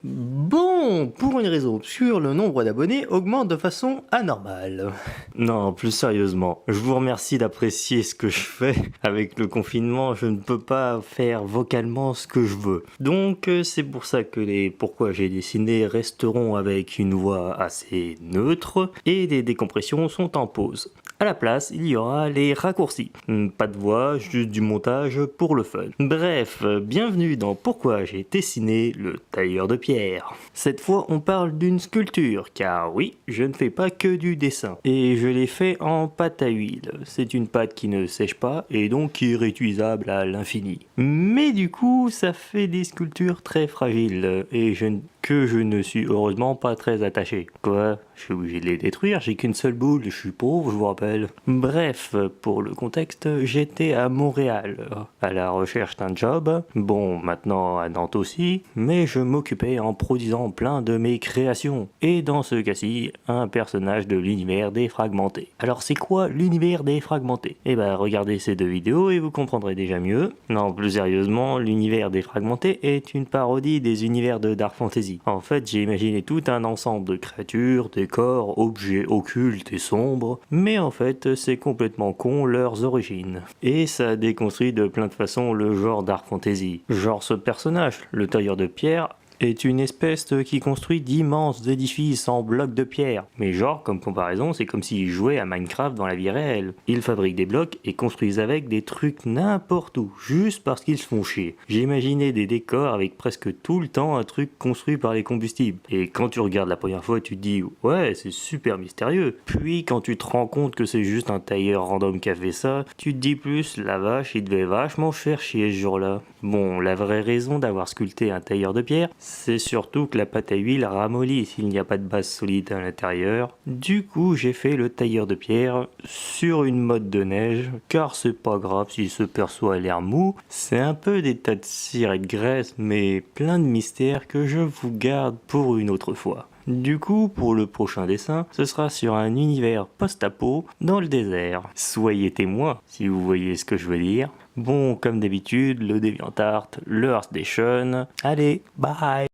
Bon, pour une raison obscure, le nombre d'abonnés augmente de façon anormale. Non, plus sérieusement, je vous remercie d'apprécier ce que je fais. Avec le confinement, je ne peux pas faire vocalement ce que je veux. Donc c'est pour ça que les pourquoi j'ai dessiné resteront avec une voix assez neutre et les décompressions sont en pause. À la place, il y aura les raccourcis. Pas de voix, juste du montage pour le fun. Bref, bienvenue dans Pourquoi j'ai dessiné le tailleur de pierre. Cette fois, on parle d'une sculpture, car oui, je ne fais pas que du dessin. Et je l'ai fait en pâte à huile. C'est une pâte qui ne sèche pas et donc qui est réutilisable à l'infini. Mais du coup, ça fait des sculptures très fragiles et que je ne suis heureusement pas très attaché. Quoi? Je suis obligé de les détruire, j'ai qu'une seule boule, je suis pauvre, je vous rappelle. Bref, pour le contexte, j'étais à Montréal, à la recherche d'un job, bon, maintenant à Nantes aussi, mais je m'occupais en produisant plein de mes créations. Et dans ce cas-ci, un personnage de l'univers défragmenté. Alors c'est quoi l'univers défragmenté? Eh ben, regardez ces deux vidéos et vous comprendrez déjà mieux. Non, plus sérieusement, l'univers défragmenté est une parodie des univers de Dark Fantasy. En fait, j'ai imaginé tout un ensemble de créatures, décors, objets occultes et sombres, mais en fait, c'est complètement con leurs origines. Et ça déconstruit de plein de façons le genre Dark Fantasy. Genre ce personnage, le tailleur de pierre, est une espèce qui construit d'immenses édifices en blocs de pierre. Mais genre, comme comparaison, c'est comme s'ils jouaient à Minecraft dans la vie réelle. Ils fabriquent des blocs et construisent avec des trucs n'importe où, juste parce qu'ils se font chier. J'ai imaginé des décors avec presque tout le temps un truc construit par les combustibles. Et quand tu regardes la première fois, tu te dis « Ouais, c'est super mystérieux ». Puis quand tu te rends compte que c'est juste un tailleur random qui a fait ça, tu te dis plus « La vache, il devait vachement faire chier ce jour-là ». Bon, la vraie raison d'avoir sculpté un tailleur de pierre, c'est surtout que la pâte à huile ramollit s'il n'y a pas de base solide à l'intérieur. Du coup, j'ai fait le tailleur de pierre sur une motte de neige, car c'est pas grave s'il se perçoit l'air mou. C'est un peu des tas de cire et de graisse, mais plein de mystères que je vous garde pour une autre fois. Du coup, pour le prochain dessin, ce sera sur un univers post-apo dans le désert. Soyez témoins, si vous voyez ce que je veux dire. Bon, comme d'habitude, le DeviantArt, le ArtStation. Allez, bye!